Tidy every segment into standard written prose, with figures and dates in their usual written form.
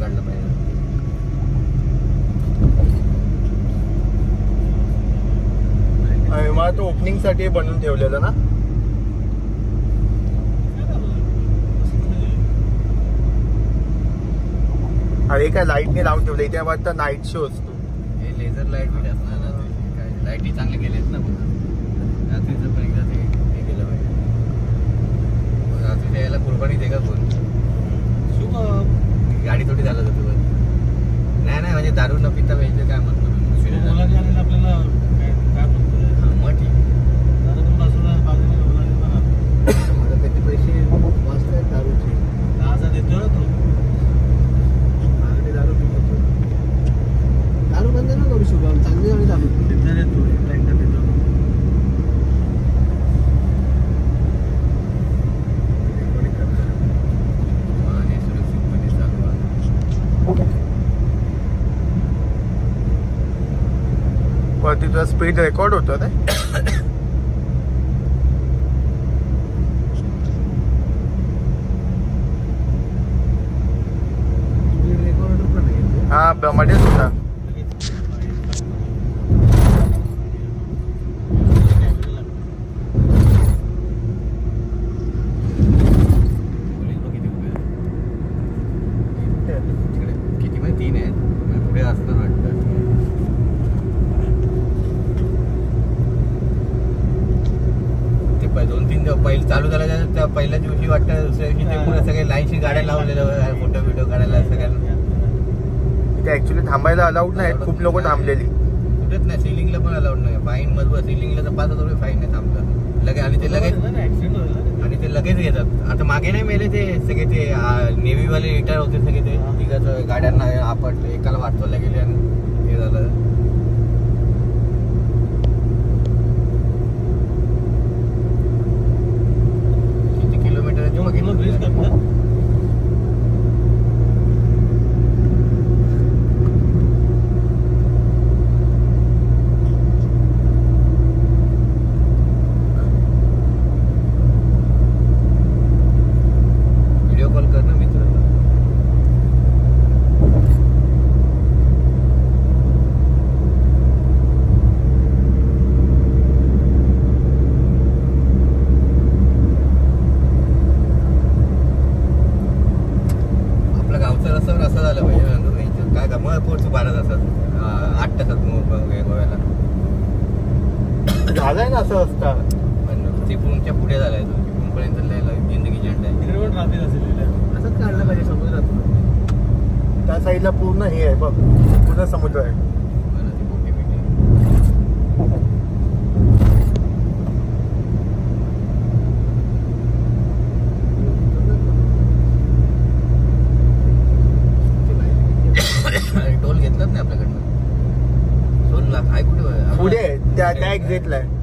काढलं पाहिजे. मला तो ओपनिंग साठी बनवून ठेवलेलं ना. अरे काय लाईटने लावून ठेवलं इथे वाटतं नाईट शो असतो. हे लेझर लाईट बी असणार ना, काय लाईटी चांगले केलेत ना पुन्हा. रात्रीचं पण एकदा ते केलं पाहिजे. रात्री यायला कुर्बानी दे का कोण? गाडी थोडी चालत होती वर. नाही म्हणजे दारू न पिता पाहिजे काय म्हणतो आपल्याला काय म्हणतो मग ठीक मला किती पैसे मस्त आहेत दारूचे. 10,000 देतो ना तो. दारू पितो. दारू बंद ना करू शुभम, चांगली गाडी दारू देतो. टँकर देतो. तिथं स्पीड रेकॉर्ड होतं ते. हा मध्येच होता. किती माहिती 3 आहेत पुढे असतं वाटतं. ते 2-3 पहिले चालू झालं त्या पहिल्या दिवशी वाटतं, दुसऱ्या दिवशी ते पुढे सगळे लाईनशी गाड्या लावलेल्या फोटो व्हिडिओ काढायला सगळ्यांना. इथे ऍक्च्युली थांबायला अलाउड नाही, खूप लोक थांबलेली. कुठेच नाही, सिलिंगला पण अलाउड नाही. फाईन मजबूत. सिलिंगला तर 5,000 रुपये फाईन आहे थांबतात लगेच. आणि ते लगेच घेतात. आता मागे नाही मेले ते सगळे ते नेव्हीवाले रिटायर होते सगळे ते तिघाच गाड्यांना आपटले, एकाला वाटवायला गेले आणि हे झालं. किती किलोमीटर आहे बघितलं. झालंय ना असं असतं. चिपळूणच्या पुढे झालाय तो. चिपळूणपर्यंत जिंदगी झेंडा आहे. तिकडे पण ट्रॅफिक असेल. असंच काढलं पाहिजे समुद्रात. त्या साईडला पूर्ण हे आहे बघ, पूर्ण समुद्र आहे. टोल घेतलाच नाही आपल्याकडनं. 2 लाख आहे कुठे पुढे त्या एक्झिटला आहे.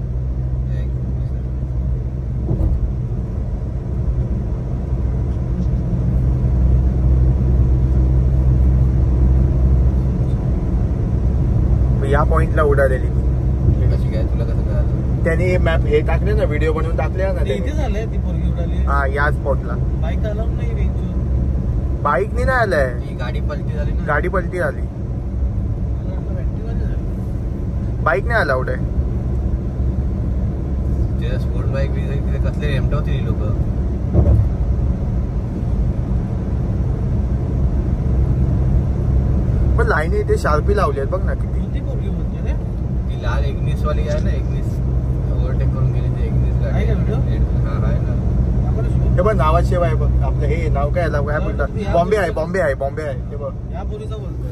या पॉइंटला उडालेली. कशी काय तुला कसं कळालं? त्याने मॅप हे टाकले ना, व्हिडिओ बनवून टाकले ना. इथे झालंय ती पोरगी उडाली. हा या स्पॉटला. बाईक अलाउड नाही रेंजवर. बाईकने नाही आलंय. ती गाडी पलटी झाली ना. गाडी पलटी झाली. बाईक नाही अलाउड आहे. ते स्पोर्ट बाईक तिथे कसले रेमटवतील लोक. पण लाईनी इथे शार्पी लावली आहेत बघ ना किती. ती लाल इग्निस वाली आहे ना, इग्निस ओव्हरटेक करून गेली. ते इग्निस गाडी आहे ना. हे बघ नावाशिवाय बघ आपलं हे नाव काय बोलतात. बॉम्बे आहे. हे बघ या पोरीचा बोलतोय.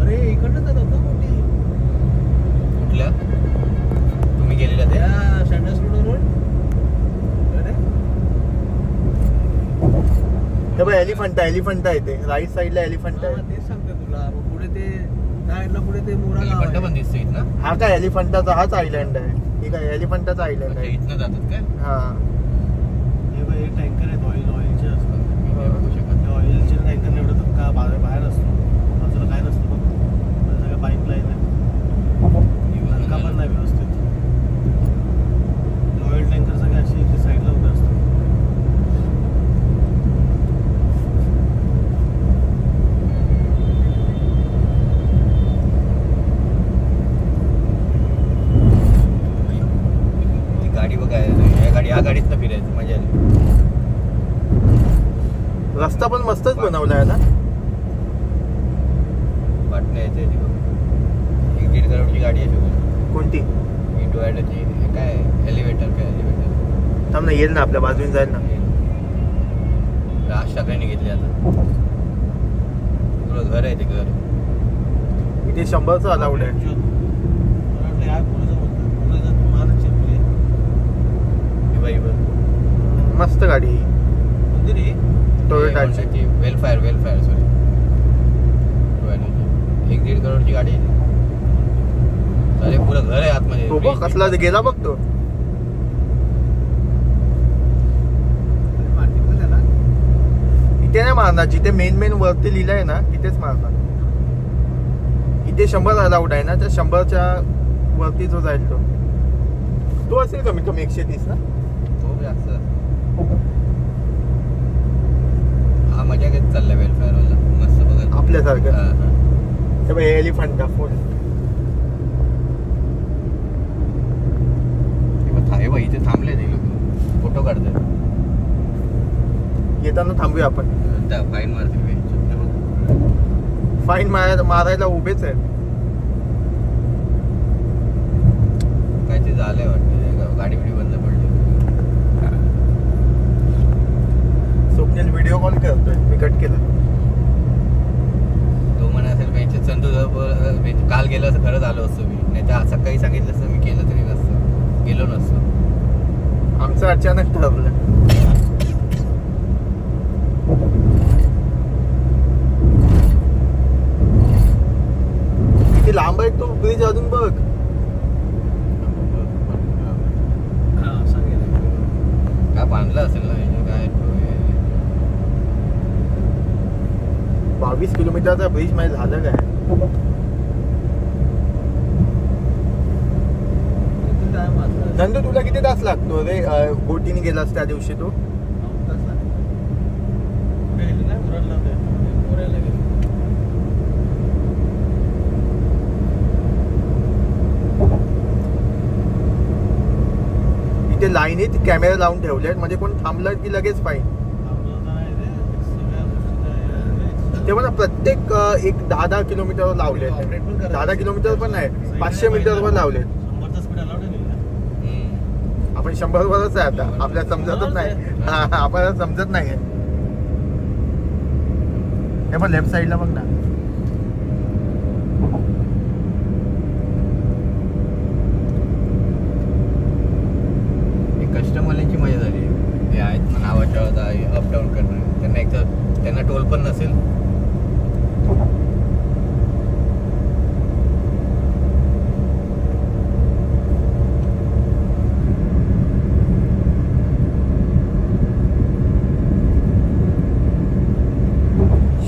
अरे इकडनं जात होतं मोठी. कुठल्या तुम्ही गेलेल्या त्या शँडस रोडवरून. हे बघ एलिफंटा येते. राईट साईडला एलिफंटा आहे. तेच सांगते तुला. पुढे ते साईडला पुढे ते मोरा एलिफंटा पण दिसते ना. हा काय एलिफंटाचा हाच आयलंड आहे. ठीक आहे, एलिफंटाचा आयलंड आहे. इथनं जातात काय? हा हे बघ हे टँकर आहेत ऑइलचे असतात. ऑइलचे टँकर निवडतात का बाहेर असतो. बाजूला काय नसतं बघ. सगळं पाईप लाईन आहे. पण नाही व्यवस्थित. ऑइल टँकर सगळे असे इथे साईडला उभे असतात. गाडीतनं फिरायचं मजा आली. रस्ता पण मस्तच बनवला आहे ना. पाटणा यायचं आहे तिकडून 1-1.5 करोडची गाडी आहे सगळी. कोणती इंटोची काय एलिव्हेटर थांब ना, येईल ना आपल्या बाजूने जाईल ना. राज ठाकरेंनी घेतली आता. तुला घर आहे ते घर. इथे 100चं अलाउड आहे. मला वाटलं यार पुढे पुढे जात महाराष्ट्र पुढे मस्त गाडी मंदिर आहे. टोयोटाची. वेलफेअर सॉरी 1-1.5 करोडची गाडी आहे. अरे पुरं घर आहे आतमध्ये. तो बघ कसला गेला बघ तो. इथे नाही मारणार, जिथे मेन वरती लिहिलंय ना तिथेच मारणार. इथे 100 अलाउड आहे ना, त्या 100च्या वरती जो जाईल तो असेल कमीत कमी 130 ना. तो जास्त. हा मजा घेत चाललाय वेलफेअर वाला मस्त बघा आपल्यासारखं. ते बघ एलिफंट का फुल हे बघ इथे थांबले ते लोक फोटो काढतात. येताना थांबूया आपण. फाईन मारतील. फाईन मारायला उभेच आहे. काय ते झालंय वाटतं गाडी बिडी बंद पडली. स्वप्नील व्हिडिओ कॉल करतोय, मी कट केला. तो म्हणा असेल संतू काल गेलं असं खरंच आलो असतो मी, नाही तर सकाळी सांगितलं असतं मी केलं तरी नसतं, गेलो नसतो. आमचं अचानक ठरलं. किती लांब आहे तो ब्रिज अजून बघ. काय बांधलं असेल ना काय 22 किलोमीटरचा ब्रिज मध्ये झालं काय. नंदू तुला किती तास लागतो रे बोटीने गेलास त्या दिवशी तू. इथे लाईनीत कॅमेरा लावून ठेवलेत, म्हणजे कोण थांबलं की लगेच फाईन. ते म्हणा प्रत्येक एक 10-10 किलोमीटरवर लावले. 10 किलोमीटर पण नाही, 500 मीटरवर लावले. आपण 100 वरच आहे आता. आपल्याला समजतच नाही. आपल्याला समजत नाही. हे पण लेफ्ट साईडला बघ ना. कस्टमरची मजा झाली. ते आहेत नावाच्या अप डाऊन करणं. त्यांना एक तर त्यांना टोल पण नसेल.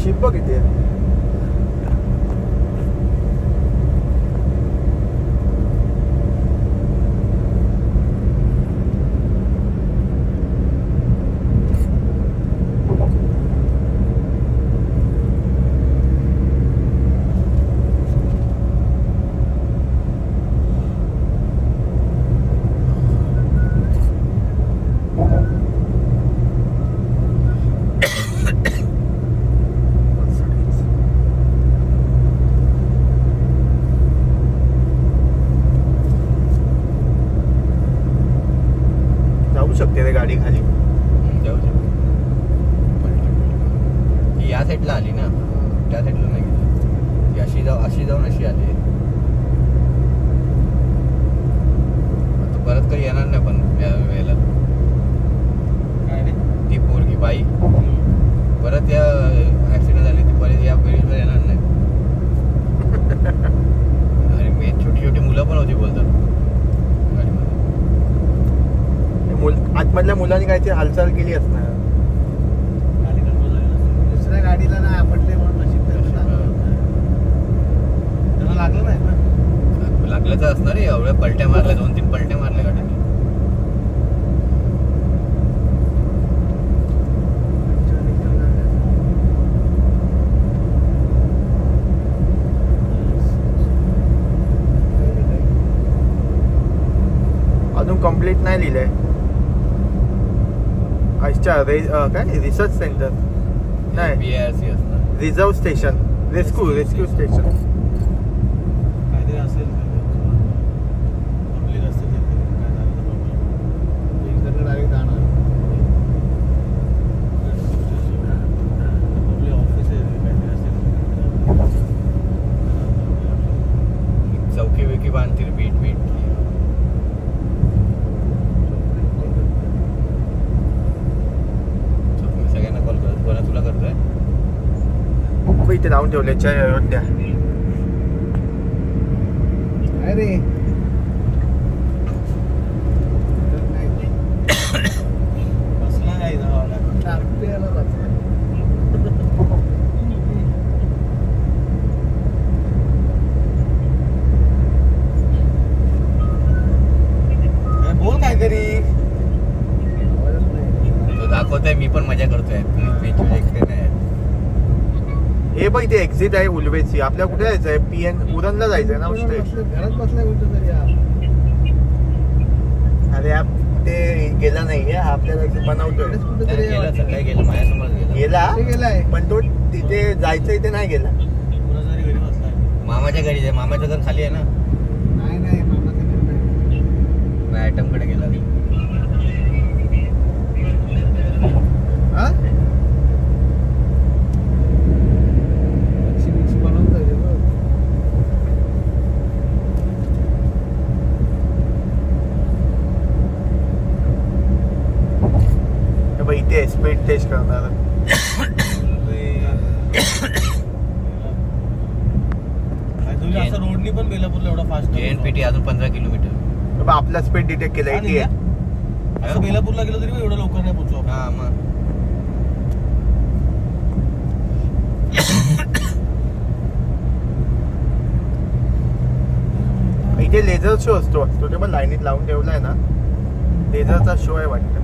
शिप बघ इथे. शकते रे गाडी खाली. जाऊ शकते. या साईडला आली ना, त्या साईडला नाही गेली. अशी जाऊन अशी आली. आता परत काही येणार नाही पण या वेळेला. ती पोरगी बाई परत या ऍक्सिडेंट झाली ती परत या ब्रिजवर येणार नाही. आणि मी छोटी मुलं पण होती बोलतात गाडीमध्ये. आतमधल्या मुलांनी काहीतरी हालचाल केली असणार. दुसऱ्या गाडीला नाही आपटले म्हणून नशीब त्यांना लागलं नाही ना. लागलं तर असणार आहे. एवढ्या पलट्या मारल्या, 2-3 पलट्या मारल्या गाडीने. अजून कंप्लीट नाही लिहिलंय. अच्छा काय रिसर्च सेंटर नाही BRC असतं. Reserve station rescue station. काहीतरी असेल पब्लिक असते तिथे काय झालं तर problem. इकडनं डायरेक्ट जाणार पब्लिक ऑफिस आहे काहीतरी असेल. चौकी विकी बांधतील बीट मी सगळ्यांना कॉल करतो. कोणा तुला करतोय? इथे लावून ठेवले जय अयोध्या. अरे बसला काय बोल काहीतरी तो दाखवतोय मी पण मजा करतोय. बीच एकटे नाही. हे बघ इथे एक्झिट आहे उलवेची. आपल्या कुठे जायचंय? PN उरणला जायचंय ना उष्टे. घरात बसलाय कुठं तरी अरे ते गेला नाहीये आपल्याला बनवतोय. गेला सकाळी गेला माझ्यासमोर गेला गेलाय पण तो तिथे जायचं इथे नाही गेला. कुणा तरी घरी बसलाय. मामाच्या घरी आहे. मामाचं घर खाली आहे ना. नाही मामाचं घर नाही. आयटम कडे गेला. हा मिक्सी बनवता येते बघ. हे बघ इथे स्पीड टेस्ट करणार. असं रोडनी पण बेलापूरला एवढा फास्ट JNPT अजून 15 किलोमीटर. हे बघ आपला स्पीड डिटेक्ट केला 88. असं बेलापूरला गेलो तरी एवढं लवकर नाही पोहोचू आपण. हा मग इथे लेझर शो असतो ते पण लाईनीत लावून ठेवलाय ना. लेझरचा शो आहे वाटतं.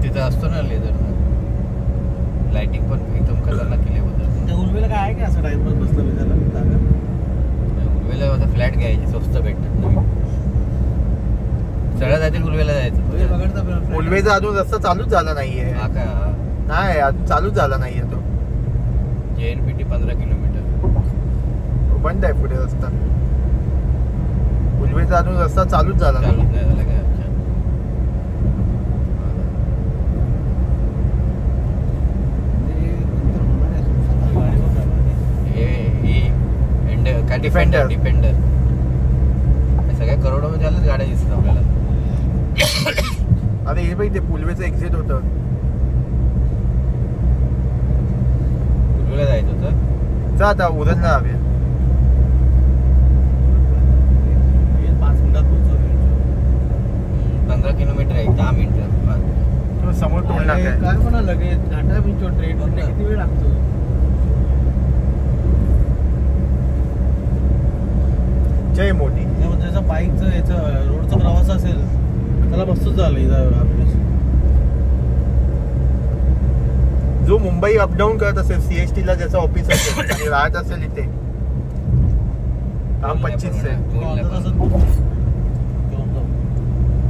तिथं असतो ना लेझर. लाइटिंग पण एकदम खतरनाक केली होतं. त्या उर्वेला काय आहे का असं टाइमपास बसलं मी त्याला जागा? उर्वेला आता फ्लॅट घ्यायची स्वस्त भेटतात नवीन. सरळ जातील उर्वेला जायचं. उलवेचा अजून रस्ता चालूच झाला नाहीये. हा का? नाही अजून चालूच झाला नाहीये तो. JNPT 15 kilometre. बंद आहे पुढे रस्ता. उलवेचा अजून रस्ता चालूच झाला चालूच नाही. नाही झाला काय? अच्छा. काय Defender. डिफेंडर सगळ्या करोडोमध्ये झालंच गाड्या दिसतात आपल्याला. अरे हे बाई ते पुलवेचं एक्झिट होतं. उर्वेला जायचं होतं. जा आता उरणला हवे. 5 मिनिटात पोहोचलो. 15 किलोमीटर आहे. 10 मिनिटं. समोर टोल नाका आहे. काय म्हणा लगेच घाटा बिंचो ट्रेन किती वेळ लागतो? जय मोदी. त्याचं बाईकचं याचं रोडचा प्रवास असेल त्याला मस्तच झालं इथं आपल्या. जो मुंबई अपडाऊन करत असेल CST ला ज्याचं ऑफिस असेल आणि राहत असेल इथे हा 25 आहे.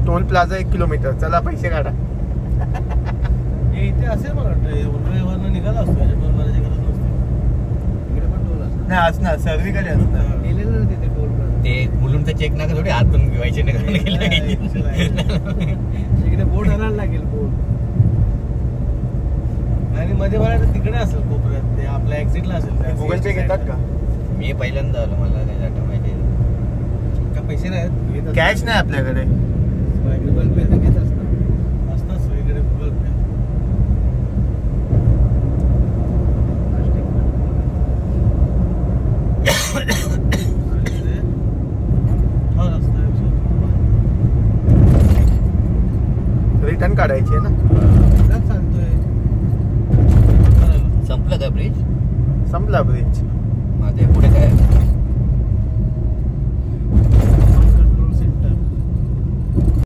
Toll plaza 1 kilometre. चला पैसे काढा. इथे असेल मला वाटतं उर्वेवरनं निघाला असतो टोल भरायची गरज नसते. इकडे पण टोल असतो. नाही असणार सर्वीकडे असणार. गेलेलं ना तिथे टोल ते मुलुंडचं चेक नका थोडी हातून घेवायचे नका. इकडे बोर्ड आणायला लागेल बोर्ड. आणि मध्ये मला तिकडे असेल कोपऱ्यात ते आपल्या एक्झिटला असेल. गुगल पे घेतात का? मी पहिल्यांदा आलो. मला काही डाटा माहिती आहे. का पैसे नाहीत? कॅश नाही आपल्याकडे. गुगल पे तर घेत असतात. असतात सगळीकडे गुगल पे. रिटर्न काढायची आहे ना. सांगतोय संपलं का ब्रिज? संपला ब्रिज. ते पुढे काय